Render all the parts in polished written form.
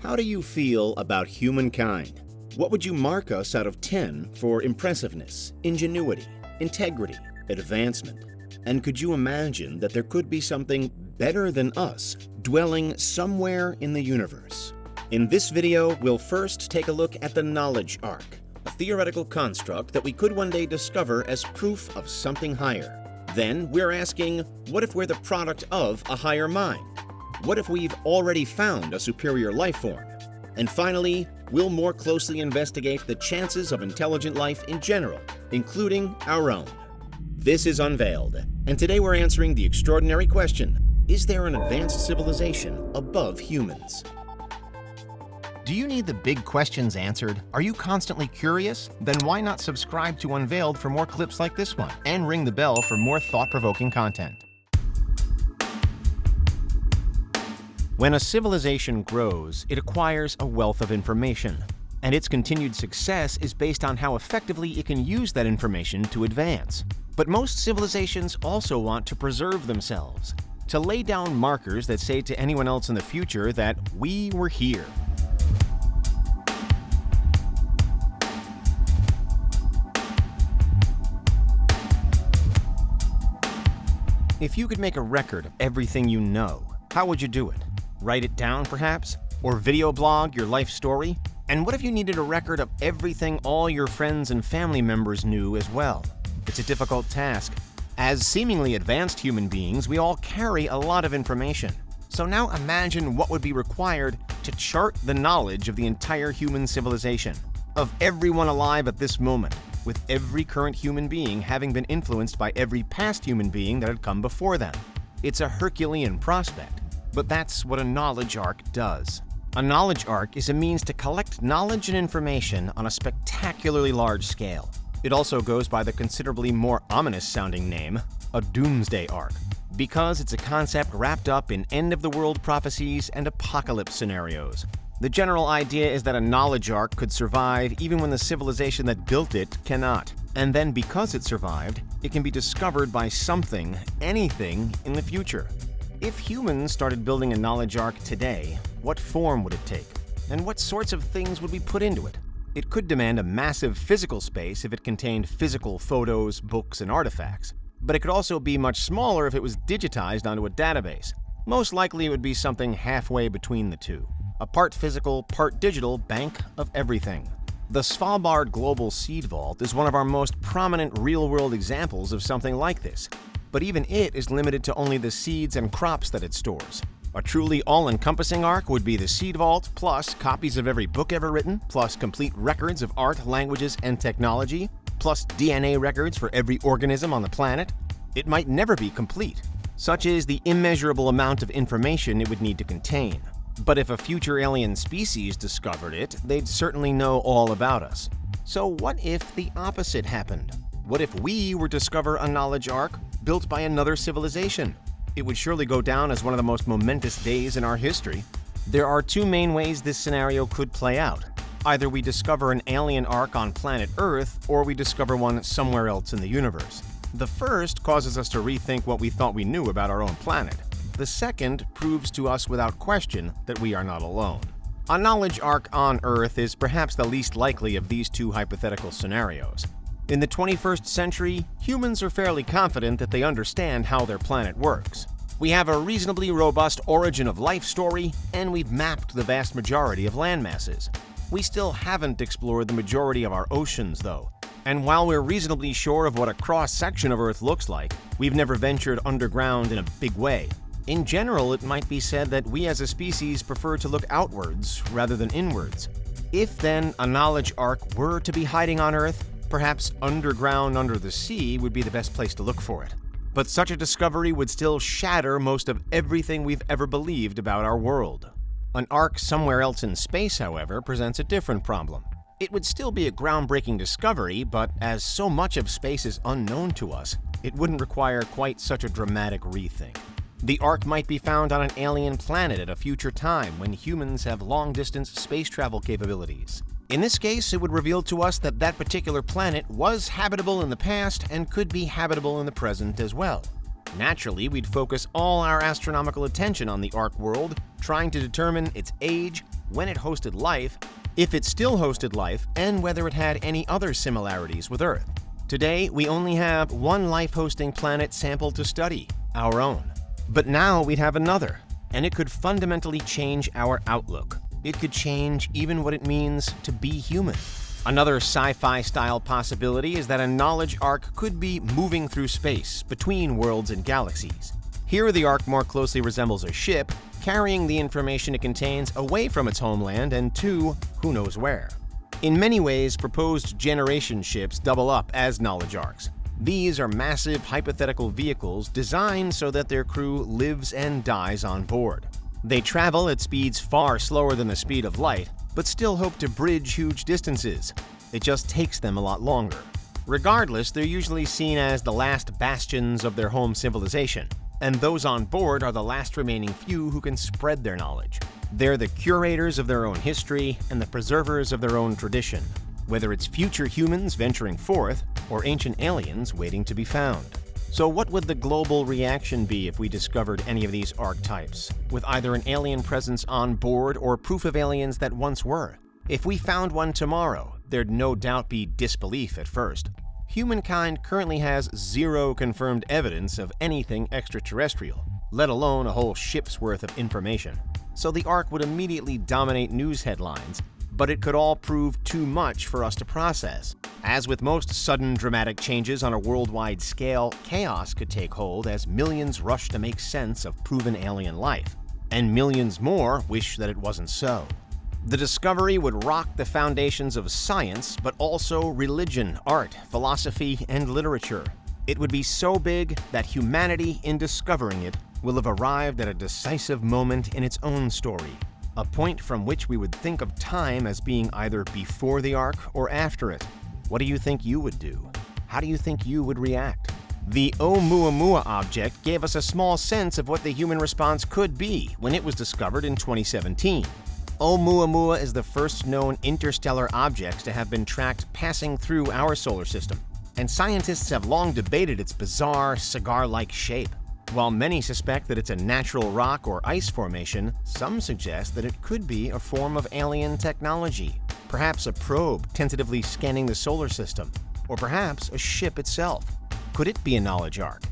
How do you feel about humankind? What would you mark us out of 10 for impressiveness, ingenuity, integrity, advancement? And could you imagine that there could be something better than us dwelling somewhere in the universe? In this video, we'll first take a look at the knowledge arc, a theoretical construct that we could one day discover as proof of something higher. Then we're asking, what if we're the product of a higher mind? What if we've already found a superior life form? And finally, we'll more closely investigate the chances of intelligent life in general, including our own. This is Unveiled, and today we're answering the extraordinary question, is there an advanced civilization above humans? Do you need the big questions answered? Are you constantly curious? Then why not subscribe to Unveiled for more clips like this one, and ring the bell for more thought-provoking content. When a civilization grows, it acquires a wealth of information, and its continued success is based on how effectively it can use that information to advance. But most civilizations also want to preserve themselves, to lay down markers that say to anyone else in the future that we were here. If you could make a record of everything you know, how would you do it? Write it down, perhaps? Or video blog your life story? And what if you needed a record of everything all your friends and family members knew as well? It's a difficult task. As seemingly advanced human beings, we all carry a lot of information. So now imagine what would be required to chart the knowledge of the entire human civilization, of everyone alive at this moment, with every current human being having been influenced by every past human being that had come before them. It's a Herculean prospect, but that's what a knowledge arc does. A knowledge arc is a means to collect knowledge and information on a spectacularly large scale. It also goes by the considerably more ominous-sounding name, a doomsday arc, because it's a concept wrapped up in end-of-the-world prophecies and apocalypse scenarios. The general idea is that a knowledge arc could survive even when the civilization that built it cannot. And then because it survived, it can be discovered by something, anything, in the future. If humans started building a knowledge arc today, what form would it take? And what sorts of things would we put into it? It could demand a massive physical space if it contained physical photos, books, and artifacts. But it could also be much smaller if it was digitized onto a database. Most likely it would be something halfway between the two. A part physical, part digital bank of everything. The Svalbard Global Seed Vault is one of our most prominent real-world examples of something like this. But even it is limited to only the seeds and crops that it stores. A truly all-encompassing arc would be the Seed Vault, plus copies of every book ever written, plus complete records of art, languages, and technology, plus DNA records for every organism on the planet. It might never be complete. Such is the immeasurable amount of information it would need to contain. But if a future alien species discovered it, they'd certainly know all about us. So what if the opposite happened? What if we were to discover a knowledge arc built by another civilization? It would surely go down as one of the most momentous days in our history. There are two main ways this scenario could play out. Either we discover an alien arc on planet Earth, or we discover one somewhere else in the universe. The first causes us to rethink what we thought we knew about our own planet. The second proves to us without question that we are not alone. A knowledge arc on Earth is perhaps the least likely of these two hypothetical scenarios. In the 21st century, humans are fairly confident that they understand how their planet works. We have a reasonably robust origin of life story, and we've mapped the vast majority of land masses. We still haven't explored the majority of our oceans, though. And while we're reasonably sure of what a cross-section of Earth looks like, we've never ventured underground in a big way. In general, it might be said that we as a species prefer to look outwards rather than inwards. If then a knowledge arc were to be hiding on Earth, perhaps underground under the sea would be the best place to look for it. But such a discovery would still shatter most of everything we've ever believed about our world. An arc somewhere else in space, however, presents a different problem. It would still be a groundbreaking discovery, but as so much of space is unknown to us, it wouldn't require quite such a dramatic rethink. The arc might be found on an alien planet at a future time when humans have long-distance space travel capabilities. In this case, it would reveal to us that that particular planet was habitable in the past and could be habitable in the present as well. Naturally, we'd focus all our astronomical attention on the arc world, trying to determine its age, when it hosted life, if it still hosted life, and whether it had any other similarities with Earth. Today, we only have one life-hosting planet sampled to study, our own. But now we'd have another, and it could fundamentally change our outlook. It could change even what it means to be human. Another sci-fi style possibility is that a knowledge arc could be moving through space, between worlds and galaxies. Here the arc more closely resembles a ship, carrying the information it contains away from its homeland and to who knows where. In many ways, proposed generation ships double up as knowledge arcs. These are massive hypothetical vehicles designed so that their crew lives and dies on board. They travel at speeds far slower than the speed of light, but still hope to bridge huge distances. It just takes them a lot longer. Regardless, they're usually seen as the last bastions of their home civilization, and those on board are the last remaining few who can spread their knowledge. They're the curators of their own history and the preservers of their own tradition, whether it's future humans venturing forth or ancient aliens waiting to be found. So what would the global reaction be if we discovered any of these archetypes, with either an alien presence on board or proof of aliens that once were? If we found one tomorrow, there'd no doubt be disbelief at first. Humankind currently has zero confirmed evidence of anything extraterrestrial, let alone a whole ship's worth of information. So the arc would immediately dominate news headlines, but it could all prove too much for us to process. As with most sudden dramatic changes on a worldwide scale, chaos could take hold as millions rush to make sense of proven alien life, and millions more wish that it wasn't so. The discovery would rock the foundations of science, but also religion, art, philosophy, and literature. It would be so big that humanity, in discovering it, will have arrived at a decisive moment in its own story, a point from which we would think of time as being either before the arc or after it. What do you think you would do? How do you think you would react? The Oumuamua object gave us a small sense of what the human response could be when it was discovered in 2017. Oumuamua is the first known interstellar object to have been tracked passing through our solar system, and scientists have long debated its bizarre, cigar-like shape. While many suspect that it's a natural rock or ice formation, some suggest that it could be a form of alien technology, perhaps a probe tentatively scanning the solar system, or perhaps a ship itself. Could it be a knowledge arc?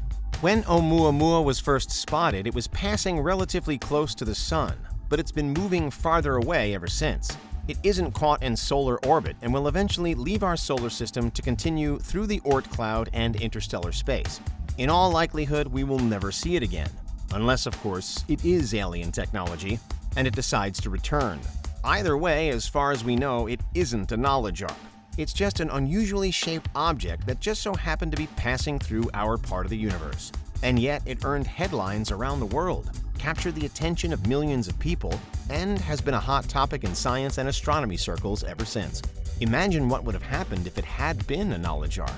When Oumuamua was first spotted, it was passing relatively close to the Sun, but it's been moving farther away ever since. It isn't caught in solar orbit and will eventually leave our solar system to continue through the Oort cloud and interstellar space. In all likelihood, we will never see it again, unless, of course, it is alien technology and it decides to return. Either way, as far as we know, it isn't a knowledge arc. It's just an unusually shaped object that just so happened to be passing through our part of the universe. And yet it earned headlines around the world, captured the attention of millions of people, and has been a hot topic in science and astronomy circles ever since. Imagine what would have happened if it had been a knowledge arc.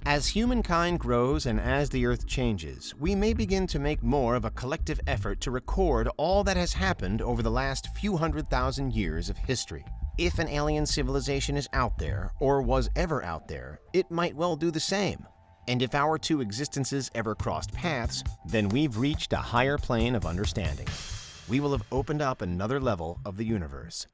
As humankind grows and as the Earth changes, we may begin to make more of a collective effort to record all that has happened over the last few 100,000 years of history. If an alien civilization is out there, or was ever out there, it might well do the same. And if our two existences ever crossed paths, then we've reached a higher plane of understanding. We will have opened up another level of the universe.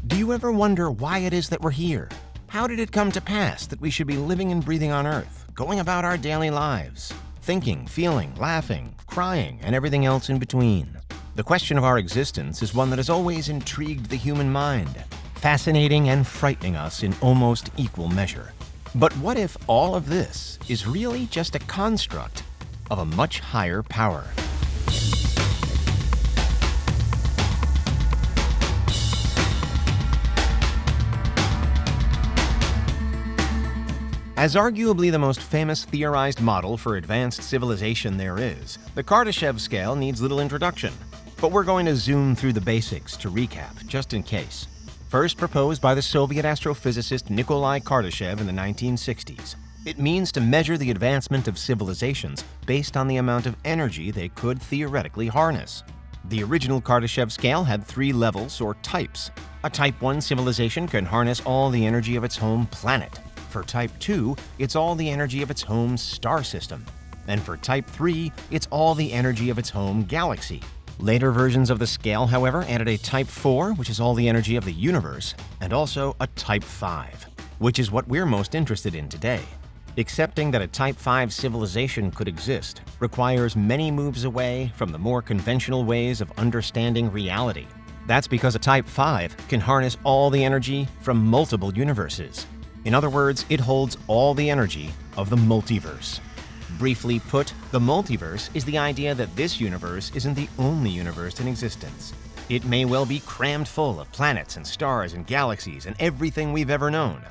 Do you ever wonder why it is that we're here? How did it come to pass that we should be living and breathing on Earth, going about our daily lives, thinking, feeling, laughing, crying, and everything else in between? The question of our existence is one that has always intrigued the human mind, fascinating and frightening us in almost equal measure. But what if all of this is really just a construct of a much higher power? As arguably the most famous theorized model for advanced civilization there is, the Kardashev Scale needs little introduction. But we're going to zoom through the basics to recap, just in case. First proposed by the Soviet astrophysicist Nikolai Kardashev in the 1960s. It means to measure the advancement of civilizations based on the amount of energy they could theoretically harness. The original Kardashev scale had 3 levels or types. A Type 1 civilization can harness all the energy of its home planet. For Type 2, it's all the energy of its home star system. And for Type 3, it's all the energy of its home galaxy. Later versions of the scale, however, added a Type 4, which is all the energy of the universe, and also a Type 5, which is what we're most interested in today. Accepting that a Type 5 civilization could exist requires many moves away from the more conventional ways of understanding reality. That's because a Type 5 can harness all the energy from multiple universes. In other words, it holds all the energy of the multiverse. Briefly put, the multiverse is the idea that this universe isn't the only universe in existence. It may well be crammed full of planets and stars and galaxies and everything we've ever known.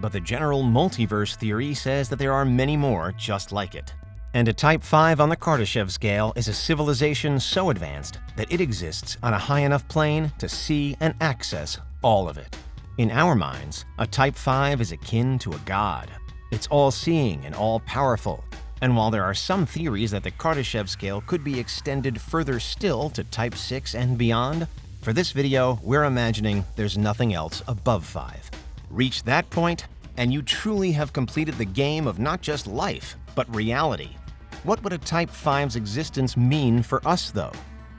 But the general multiverse theory says that there are many more just like it. And a Type 5 on the Kardashev Scale is a civilization so advanced that it exists on a high enough plane to see and access all of it. In our minds, a Type 5 is akin to a god. It's all-seeing and all-powerful. And while there are some theories that the Kardashev Scale could be extended further still to Type 6 and beyond, for this video, we're imagining there's nothing else above 5. Reach that point, and you truly have completed the game of not just life, but reality. What would a Type 5's existence mean for us, though?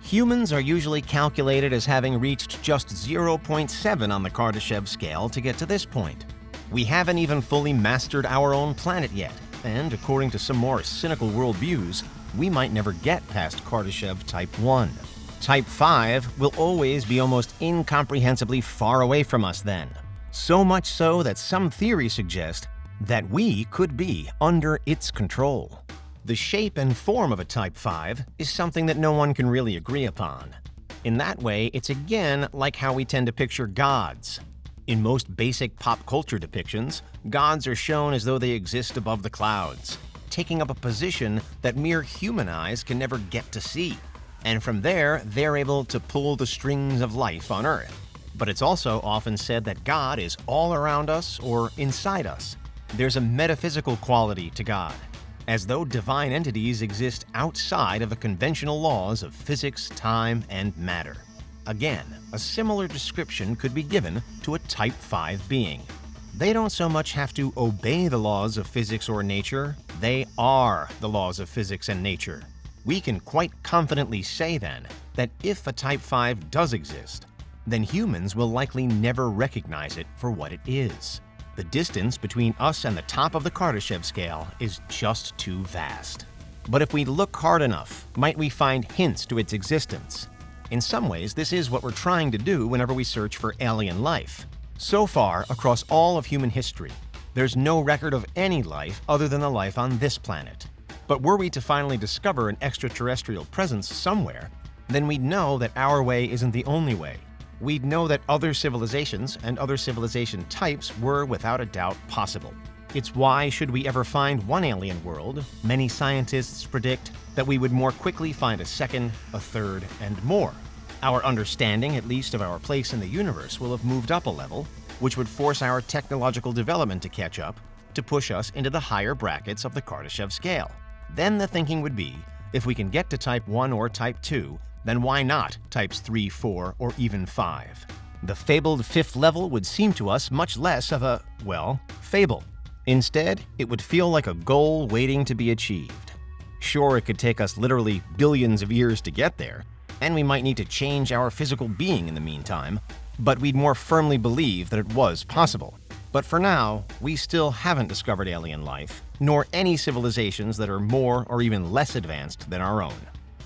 Humans are usually calculated as having reached just 0.7 on the Kardashev Scale to get to this point. We haven't even fully mastered our own planet yet, and according to some more cynical worldviews, we might never get past Kardashev Type 1. Type 5 will always be almost incomprehensibly far away from us then. So much so that some theories suggest that we could be under its control. The shape and form of a Type 5 is something that no one can really agree upon. In that way, it's again like how we tend to picture gods. In most basic pop culture depictions, gods are shown as though they exist above the clouds, taking up a position that mere human eyes can never get to see. And from there, they're able to pull the strings of life on Earth. But it's also often said that God is all around us or inside us. There's a metaphysical quality to God, as though divine entities exist outside of the conventional laws of physics, time, and matter. Again, a similar description could be given to a Type 5 being. They don't so much have to obey the laws of physics or nature, they are the laws of physics and nature. We can quite confidently say then that if a Type 5 does exist, then humans will likely never recognize it for what it is. The distance between us and the top of the Kardashev Scale is just too vast. But if we look hard enough, might we find hints to its existence? In some ways, this is what we're trying to do whenever we search for alien life. So far, across all of human history, there's no record of any life other than the life on this planet. But were we to finally discover an extraterrestrial presence somewhere, then we'd know that our way isn't the only way. We'd know that other civilizations and other civilization types were without a doubt possible. It's why, should we ever find one alien world, many scientists predict that we would more quickly find a second, a third, and more. Our understanding, at least, of our place in the universe will have moved up a level, which would force our technological development to catch up, to push us into the higher brackets of the Kardashev Scale. Then the thinking would be, if we can get to Type 1 or Type 2, then why not Types 3, 4, or even 5? The fabled fifth level would seem to us much less of a, well, fable. Instead, it would feel like a goal waiting to be achieved. Sure, it could take us literally billions of years to get there, and we might need to change our physical being in the meantime, but we'd more firmly believe that it was possible. But for now, we still haven't discovered alien life, nor any civilizations that are more or even less advanced than our own.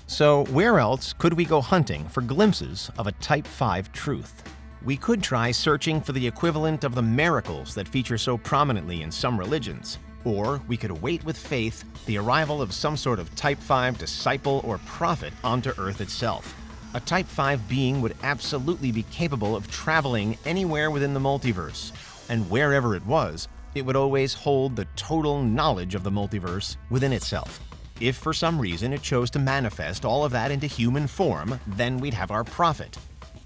So where else could we go hunting for glimpses of a Type 5 truth? We could try searching for the equivalent of the miracles that feature so prominently in some religions. Or we could await with faith the arrival of some sort of Type 5 disciple or prophet onto Earth itself. A Type 5 being would absolutely be capable of traveling anywhere within the multiverse. And wherever it was, it would always hold the total knowledge of the multiverse within itself. If for some reason it chose to manifest all of that into human form, then we'd have our prophet.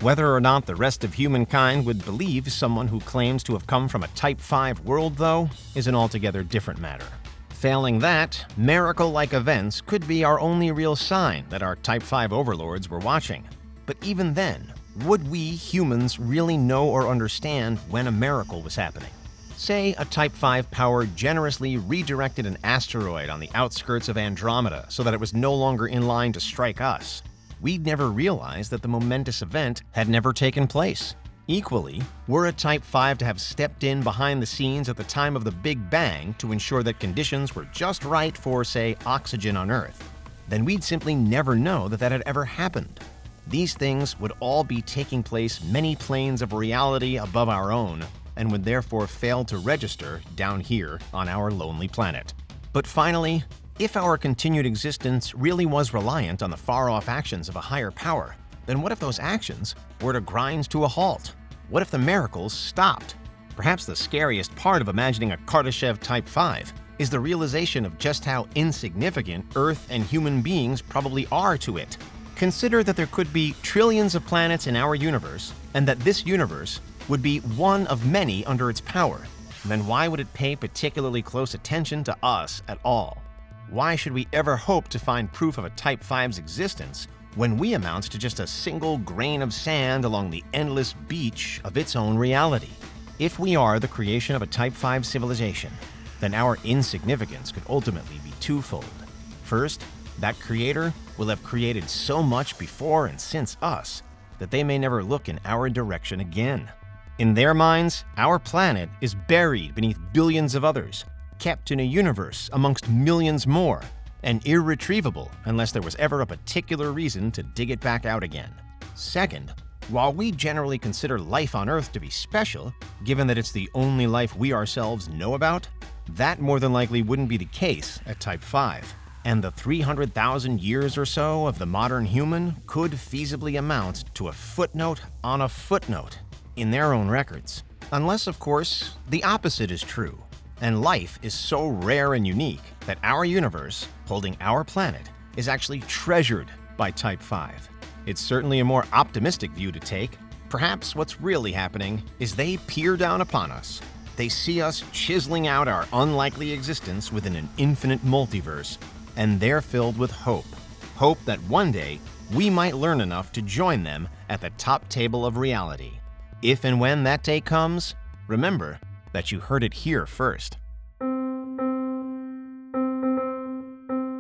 Whether or not the rest of humankind would believe someone who claims to have come from a Type 5 world, though, is an altogether different matter. Failing that, miracle-like events could be our only real sign that our Type 5 overlords were watching. But even then, would we humans really know or understand when a miracle was happening? Say a Type 5 power generously redirected an asteroid on the outskirts of Andromeda so that it was no longer in line to strike us. We'd never realize that the momentous event had never taken place. Equally, were a Type 5 to have stepped in behind the scenes at the time of the Big Bang to ensure that conditions were just right for, say, oxygen on Earth, then we'd simply never know that had ever happened. These things would all be taking place many planes of reality above our own, and would therefore fail to register down here on our lonely planet. But finally, if our continued existence really was reliant on the far-off actions of a higher power, then what if those actions were to grind to a halt? What if the miracles stopped? Perhaps the scariest part of imagining a Kardashev Type 5 is the realization of just how insignificant Earth and human beings probably are to it. Consider that there could be trillions of planets in our universe, and that this universe would be one of many under its power. Then why would it pay particularly close attention to us at all? Why should we ever hope to find proof of a Type 5's existence when we amount to just a single grain of sand along the endless beach of its own reality? If we are the creation of a Type 5 civilization, then our insignificance could ultimately be twofold. First, that creator will have created so much before and since us that they may never look in our direction again. In their minds, our planet is buried beneath billions of others, kept in a universe amongst millions more, and irretrievable unless there was ever a particular reason to dig it back out again. Second, while we generally consider life on Earth to be special, given that it's the only life we ourselves know about, that more than likely wouldn't be the case at Type 5. And the 300,000 years or so of the modern human could feasibly amount to a footnote on a footnote in their own records. Unless, of course, the opposite is true, and life is so rare and unique that our universe, holding our planet, is actually treasured by Type 5. It's certainly a more optimistic view to take. Perhaps what's really happening is they peer down upon us. They see us chiseling out our unlikely existence within an infinite multiverse, and they're filled with hope. Hope that one day we might learn enough to join them at the top table of reality. If and when that day comes, remember that you heard it here first.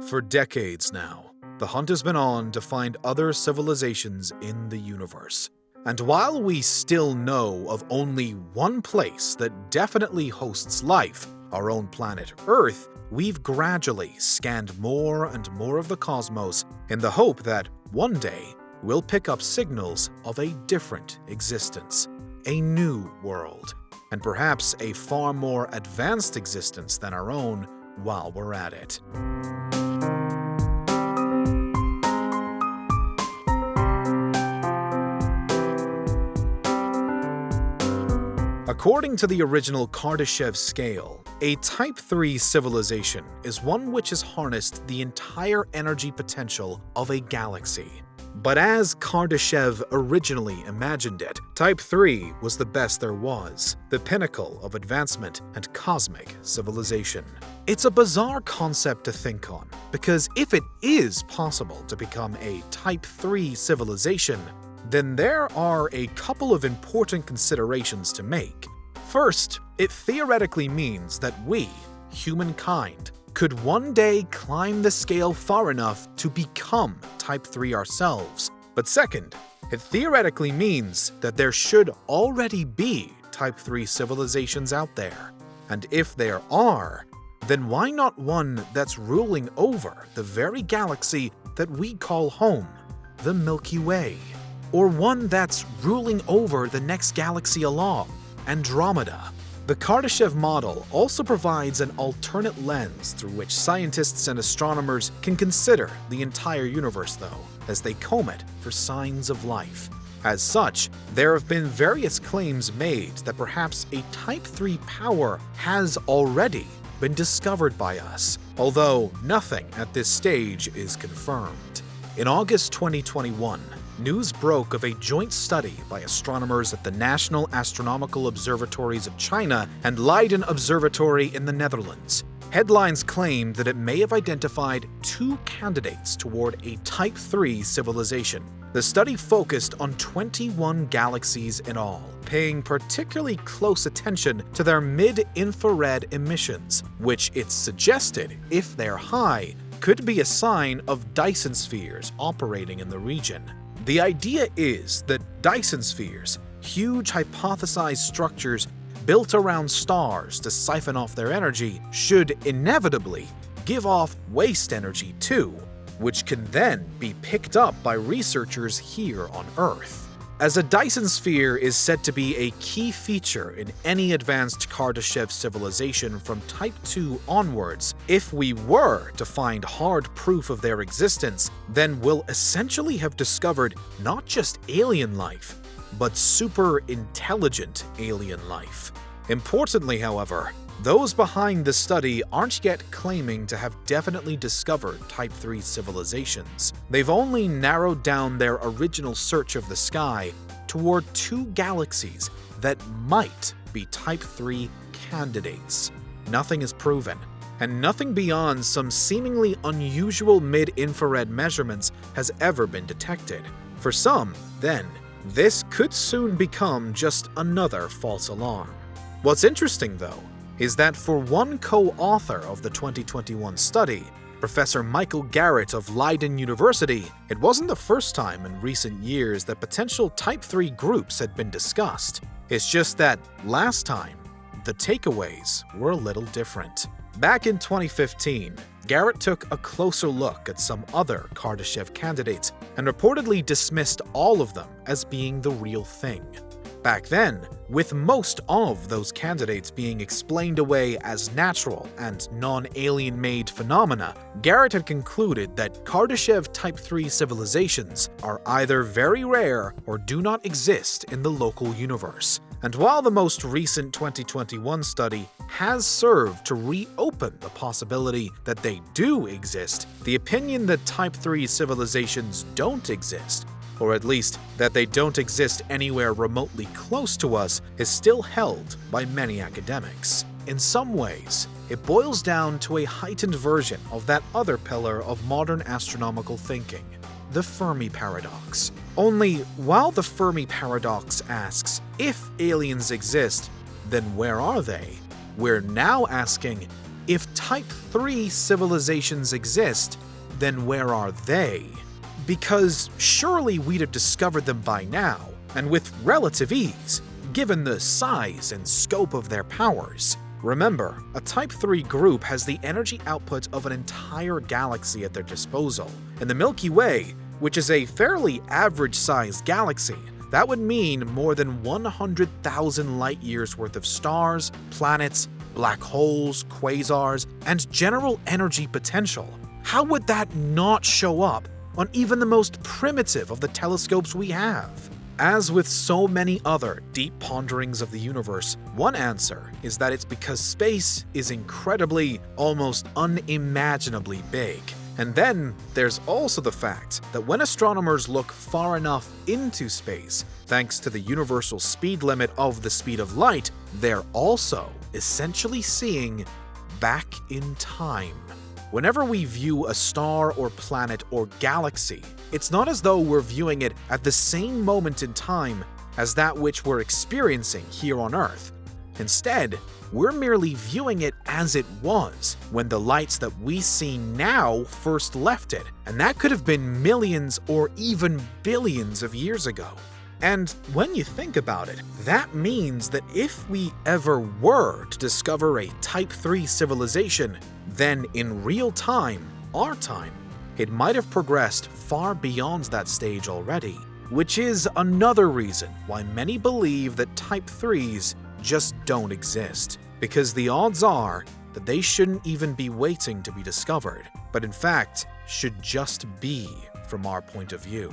For decades now, the hunt has been on to find other civilizations in the universe. And while we still know of only one place that definitely hosts life, our own planet Earth, we've gradually scanned more and more of the cosmos in the hope that one day we'll pick up signals of a different existence, a new world, and perhaps a far more advanced existence than our own while we're at it. According to the original Kardashev Scale, a Type 3 civilization is one which has harnessed the entire energy potential of a galaxy. But as Kardashev originally imagined it, Type 3 was the best there was, the pinnacle of advancement and cosmic civilization. It's a bizarre concept to think on, because if it is possible to become a Type 3 civilization, then there are a couple of important considerations to make. First, it theoretically means that we, humankind, could one day climb the scale far enough to become Type 3 ourselves. But second, it theoretically means that there should already be Type 3 civilizations out there. And if there are, then why not one that's ruling over the very galaxy that we call home, the Milky Way? Or one that's ruling over the next galaxy along, Andromeda. The Kardashev model also provides an alternate lens through which scientists and astronomers can consider the entire universe, though, as they comb it for signs of life. As such, there have been various claims made that perhaps a Type 3 power has already been discovered by us, although nothing at this stage is confirmed. In August 2021, news broke of a joint study by astronomers at the National Astronomical Observatories of China and Leiden Observatory in the Netherlands, Headlines claimed that it may have identified 2 candidates toward a Type 3 civilization. The study focused on 21 galaxies in all, paying particularly close attention to their mid-infrared emissions, which it suggested, if they're high, could be a sign of Dyson spheres operating in the region. The idea is that Dyson spheres, huge hypothesized structures built around stars to siphon off their energy, should inevitably give off waste energy too, which can then be picked up by researchers here on Earth. As a Dyson sphere is said to be a key feature in any advanced Kardashev civilization from Type 2 onwards, if we were to find hard proof of their existence, then we'll essentially have discovered not just alien life, but super intelligent alien life. Importantly, however, those behind the study aren't yet claiming to have definitely discovered Type 3 civilizations. They've only narrowed down their original search of the sky toward 2 galaxies that might be Type 3 candidates. Nothing is proven, and nothing beyond some seemingly unusual mid-infrared measurements has ever been detected. For some, then, this could soon become just another false alarm. What's interesting, though, is that for one co-author of the 2021 study, Professor Michael Garrett of Leiden University, it wasn't the first time in recent years that potential Type 3 groups had been discussed. It's just that last time, the takeaways were a little different. Back in 2015, Garrett took a closer look at some other Kardashev candidates and reportedly dismissed all of them as being the real thing. Back then, with most of those candidates being explained away as natural and non-alien-made phenomena, Garrett had concluded that Kardashev Type 3 civilizations are either very rare or do not exist in the local universe. And while the most recent 2021 study has served to reopen the possibility that they do exist, the opinion that Type 3 civilizations don't exist, or at least that they don't exist anywhere remotely close to us, is still held by many academics. In some ways, it boils down to a heightened version of that other pillar of modern astronomical thinking, the Fermi paradox. Only while the Fermi paradox asks, if aliens exist, then where are they? We're now asking, if Type 3 civilizations exist, then where are they? Because surely we'd have discovered them by now, and with relative ease, given the size and scope of their powers. Remember, a Type 3 group has the energy output of an entire galaxy at their disposal. In the Milky Way, which is a fairly average-sized galaxy, that would mean more than 100,000 light-years worth of stars, planets, black holes, quasars, and general energy potential. How would that not show up on even the most primitive of the telescopes we have? As with so many other deep ponderings of the universe, one answer is that it's because space is incredibly, almost unimaginably big. And then there's also the fact that when astronomers look far enough into space, thanks to the universal speed limit of the speed of light, they're also essentially seeing back in time. Whenever we view a star or planet or galaxy, it's not as though we're viewing it at the same moment in time as that which we're experiencing here on Earth. Instead, we're merely viewing it as it was when the lights that we see now first left it, and that could have been millions or even billions of years ago. And when you think about it, that means that if we ever were to discover a Type 3 civilization, then in real time, our time, it might have progressed far beyond that stage already, which is another reason why many believe that Type 3s just don't exist, because the odds are that they shouldn't even be waiting to be discovered, but in fact should just be from our point of view.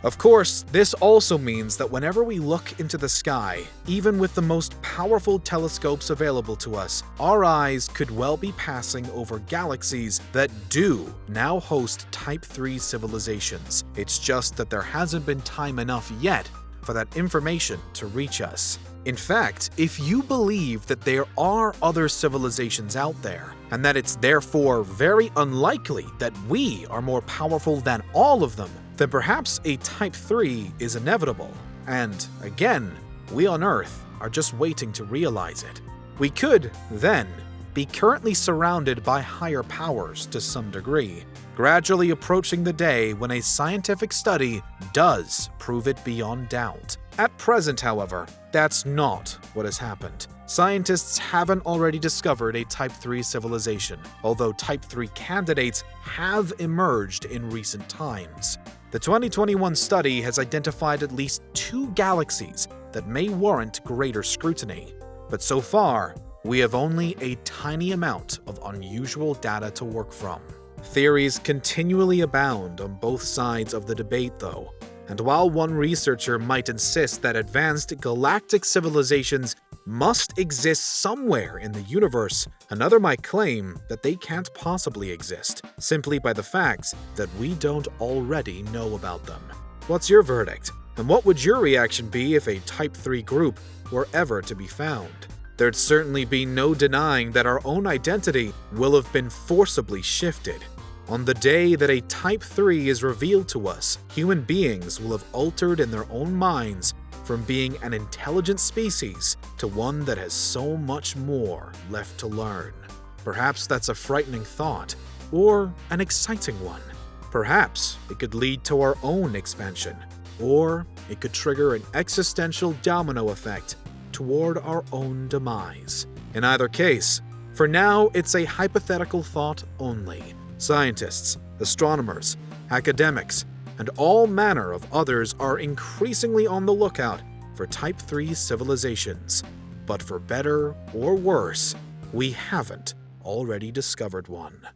Of course, this also means that whenever we look into the sky, even with the most powerful telescopes available to us, our eyes could well be passing over galaxies that do now host Type 3 civilizations. It's just that there hasn't been time enough yet for that information to reach us. In fact, if you believe that there are other civilizations out there, and that it's therefore very unlikely that we are more powerful than all of them, then perhaps a Type 3 is inevitable. And again, we on Earth are just waiting to realize it. We could, then, be currently surrounded by higher powers to some degree, gradually approaching the day when a scientific study does prove it beyond doubt. At present, however, that's not what has happened. Scientists haven't already discovered a Type 3 civilization, although Type 3 candidates have emerged in recent times. The 2021 study has identified at least 2 galaxies that may warrant greater scrutiny. But so far, we have only a tiny amount of unusual data to work from. Theories continually abound on both sides of the debate, though. And while one researcher might insist that advanced galactic civilizations must exist somewhere in the universe, another might claim that they can't possibly exist, simply by the fact that we don't already know about them. What's your verdict? And what would your reaction be if a Type 3 group were ever to be found? There'd certainly be no denying that our own identity will have been forcibly shifted. On the day that a Type 3 is revealed to us, human beings will have altered in their own minds from being an intelligent species to one that has so much more left to learn. Perhaps that's a frightening thought, or an exciting one. Perhaps it could lead to our own expansion, or it could trigger an existential domino effect toward our own demise. In either case, for now, it's a hypothetical thought only. Scientists, astronomers, academics, and all manner of others are increasingly on the lookout for Type 3 civilizations. But for better or worse, we haven't already discovered one.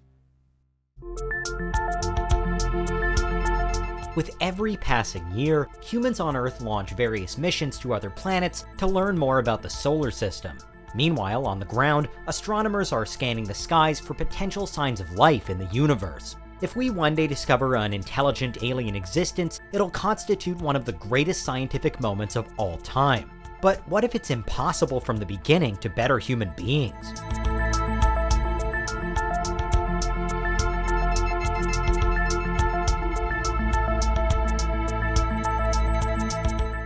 With every passing year, humans on Earth launch various missions to other planets to learn more about the solar system. Meanwhile, on the ground, astronomers are scanning the skies for potential signs of life in the universe. If we one day discover an intelligent alien existence, it'll constitute one of the greatest scientific moments of all time. But what if it's impossible from the beginning to better human beings?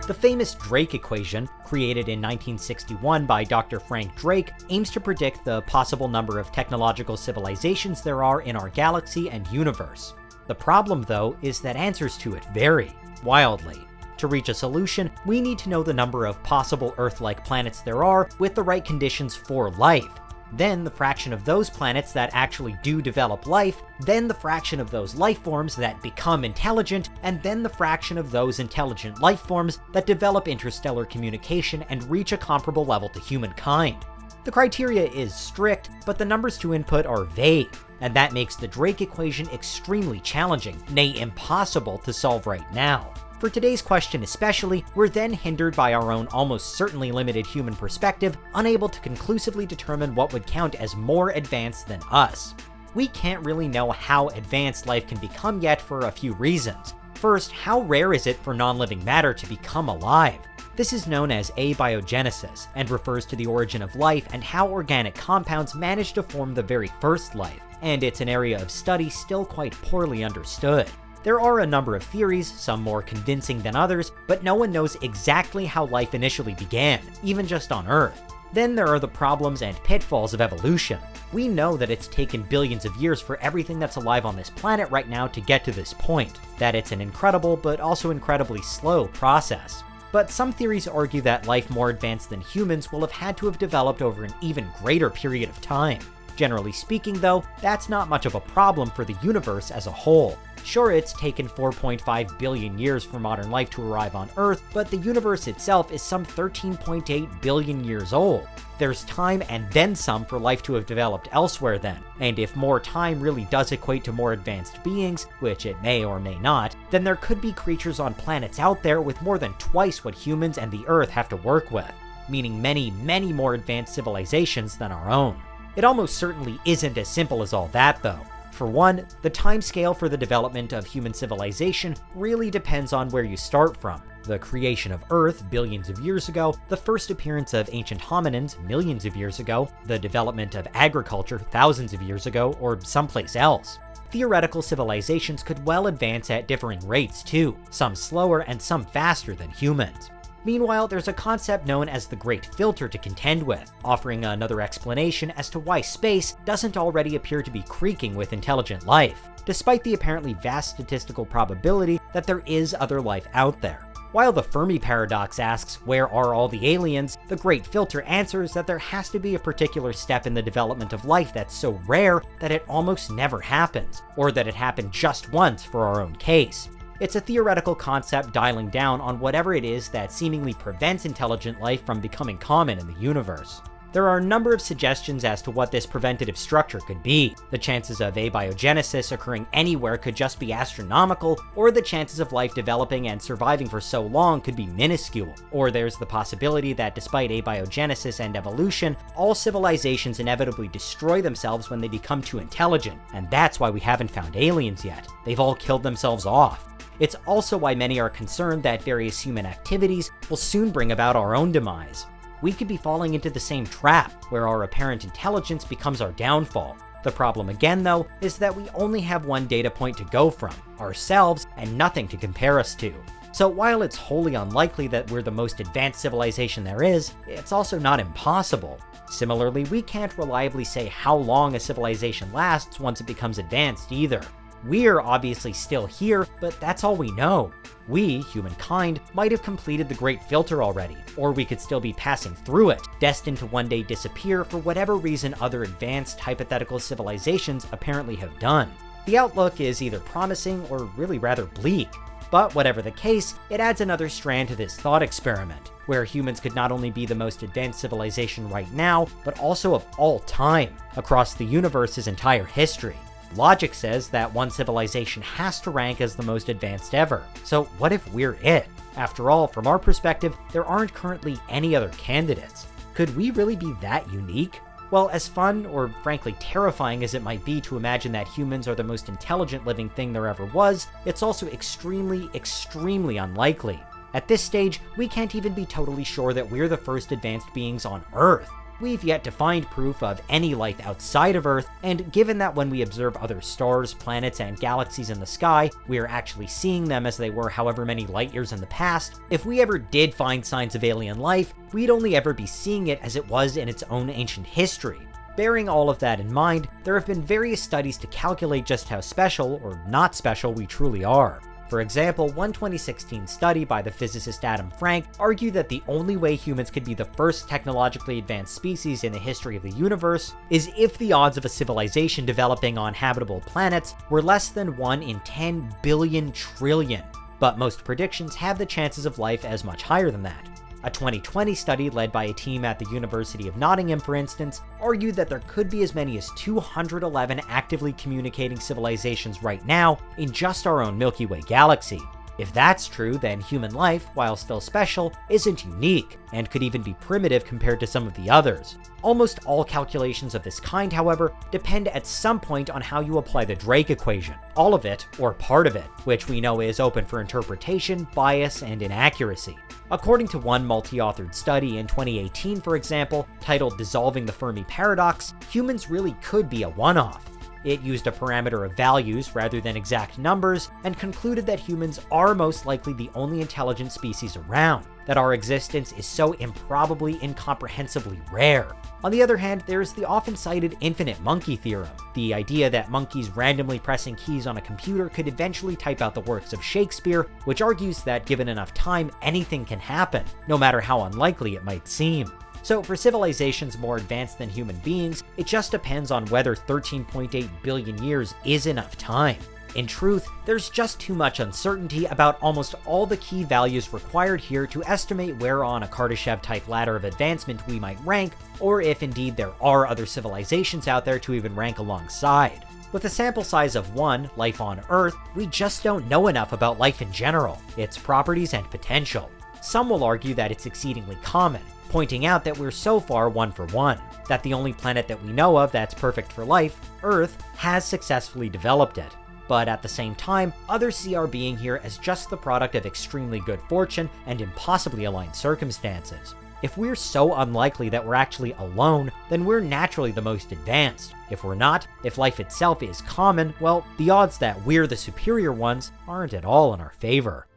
The famous Drake equation, created in 1961 by Dr. Frank Drake, aims to predict the possible number of technological civilizations there are in our galaxy and universe. The problem, though, is that answers to it vary wildly. To reach a solution, we need to know the number of possible Earth-like planets there are with the right conditions for life, then the fraction of those planets that actually do develop life, then the fraction of those life forms that become intelligent, and then the fraction of those intelligent life forms that develop interstellar communication and reach a comparable level to humankind. The criteria is strict, but the numbers to input are vague, and that makes the Drake equation extremely challenging, nay impossible to solve right now. For today's question especially, we're then hindered by our own almost certainly limited human perspective, unable to conclusively determine what would count as more advanced than us. We can't really know how advanced life can become yet for a few reasons. First, how rare is it for non-living matter to become alive? This is known as abiogenesis, and refers to the origin of life and how organic compounds manage to form the very first life, and it's an area of study still quite poorly understood. There are a number of theories, some more convincing than others, but no one knows exactly how life initially began, even just on Earth. Then there are the problems and pitfalls of evolution. We know that it's taken billions of years for everything that's alive on this planet right now to get to this point, that it's an incredible but also incredibly slow process. But some theories argue that life more advanced than humans will have had to have developed over an even greater period of time. Generally speaking, though, that's not much of a problem for the universe as a whole. Sure, it's taken 4.5 billion years for modern life to arrive on Earth, but the universe itself is some 13.8 billion years old. There's time and then some for life to have developed elsewhere then, and if more time really does equate to more advanced beings, which it may or may not, then there could be creatures on planets out there with more than twice what humans and the Earth have to work with, meaning many, many more advanced civilizations than our own. It almost certainly isn't as simple as all that, though. For one, the timescale for the development of human civilization really depends on where you start from. The creation of Earth billions of years ago, the first appearance of ancient hominins millions of years ago, the development of agriculture thousands of years ago, or someplace else. Theoretical civilizations could well advance at differing rates too, some slower and some faster than humans. Meanwhile, there's a concept known as the Great Filter to contend with, offering another explanation as to why space doesn't already appear to be creaking with intelligent life, despite the apparently vast statistical probability that there is other life out there. While the Fermi paradox asks, where are all the aliens, the Great Filter answers that there has to be a particular step in the development of life that's so rare that it almost never happens, or that it happened just once for our own case. It's a theoretical concept dialing down on whatever it is that seemingly prevents intelligent life from becoming common in the universe. There are a number of suggestions as to what this preventative structure could be. The chances of abiogenesis occurring anywhere could just be astronomical, or the chances of life developing and surviving for so long could be minuscule. Or there's the possibility that despite abiogenesis and evolution, all civilizations inevitably destroy themselves when they become too intelligent, and that's why we haven't found aliens yet. They've all killed themselves off. It's also why many are concerned that various human activities will soon bring about our own demise. We could be falling into the same trap, where our apparent intelligence becomes our downfall. The problem again, though, is that we only have one data point to go from, ourselves, and nothing to compare us to. So while it's wholly unlikely that we're the most advanced civilization there is, it's also not impossible. Similarly, we can't reliably say how long a civilization lasts once it becomes advanced either. We're obviously still here, but that's all we know. We, humankind, might have completed the Great Filter already, or we could still be passing through it, destined to one day disappear for whatever reason other advanced hypothetical civilizations apparently have done. The outlook is either promising or really rather bleak. But whatever the case, it adds another strand to this thought experiment, where humans could not only be the most advanced civilization right now, but also of all time, across the universe's entire history. Logic says that one civilization has to rank as the most advanced ever, so what if we're it? After all, from our perspective, there aren't currently any other candidates. Could we really be that unique? Well, as fun, or frankly terrifying as it might be to imagine that humans are the most intelligent living thing there ever was, it's also extremely, extremely unlikely. At this stage, we can't even be totally sure that we're the first advanced beings on Earth. We've yet to find proof of any life outside of Earth, and given that when we observe other stars, planets, and galaxies in the sky, we are actually seeing them as they were however many light years in the past, if we ever did find signs of alien life, we'd only ever be seeing it as it was in its own ancient history. Bearing all of that in mind, there have been various studies to calculate just how special, or not special, we truly are. For example, one 2016 study by the physicist Adam Frank argued that the only way humans could be the first technologically advanced species in the history of the universe is if the odds of a civilization developing on habitable planets were less than 1 in 10 billion trillion. But most predictions have the chances of life as much higher than that. A 2020 study led by a team at the University of Nottingham, for instance, argued that there could be as many as 211 actively communicating civilizations right now in just our own Milky Way galaxy. If that's true, then human life, while still special, isn't unique, and could even be primitive compared to some of the others. Almost all calculations of this kind, however, depend at some point on how you apply the Drake equation. All of it, or part of it, which we know is open for interpretation, bias, and inaccuracy. According to one multi-authored study in 2018, for example, titled Dissolving the Fermi Paradox, humans really could be a one-off. It used a parameter of values rather than exact numbers, and concluded that humans are most likely the only intelligent species around, that our existence is so improbably incomprehensibly rare. On the other hand, there's the often cited infinite monkey theorem, the idea that monkeys randomly pressing keys on a computer could eventually type out the works of Shakespeare, which argues that given enough time, anything can happen, no matter how unlikely it might seem. So for civilizations more advanced than human beings, it just depends on whether 13.8 billion years is enough time. In truth, there's just too much uncertainty about almost all the key values required here to estimate where on a Kardashev-type ladder of advancement we might rank, or if indeed there are other civilizations out there to even rank alongside. With a sample size of 1, life on Earth, we just don't know enough about life in general, its properties and potential. Some will argue that it's exceedingly common, pointing out that we're so far 1 for 1, that the only planet that we know of that's perfect for life, Earth, has successfully developed it. but at the same time, others see our being here as just the product of extremely good fortune and impossibly aligned circumstances. If we're so unlikely that we're actually alone, then we're naturally the most advanced. If we're not, if life itself is common, well, the odds that we're the superior ones aren't at all in our favor.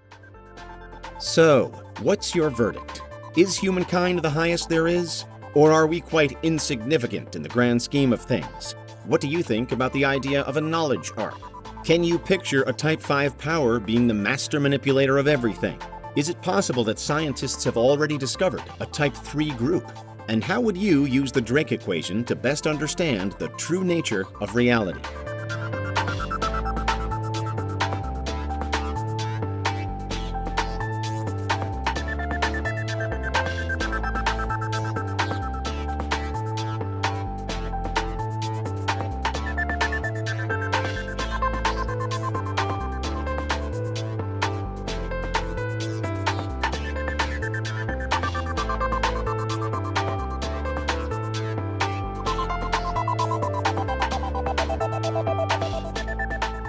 So, what's your verdict? Is humankind the highest there is? Or are we quite insignificant in the grand scheme of things? What do you think about the idea of a knowledge arc? Can you picture a Type 5 power being the master manipulator of everything? Is it possible that scientists have already discovered a Type 3 group? And how would you use the Drake equation to best understand the true nature of reality?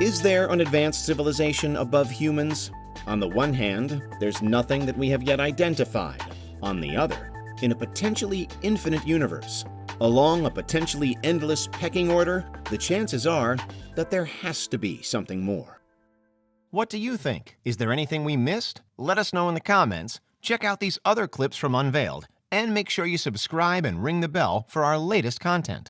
Is there an advanced civilization above humans? On the one hand, there's nothing that we have yet identified. On the other, in a potentially infinite universe, along a potentially endless pecking order, the chances are that there has to be something more. What do you think? Is there anything we missed? Let us know in the comments. Check out these other clips from Unveiled, and make sure you subscribe and ring the bell for our latest content.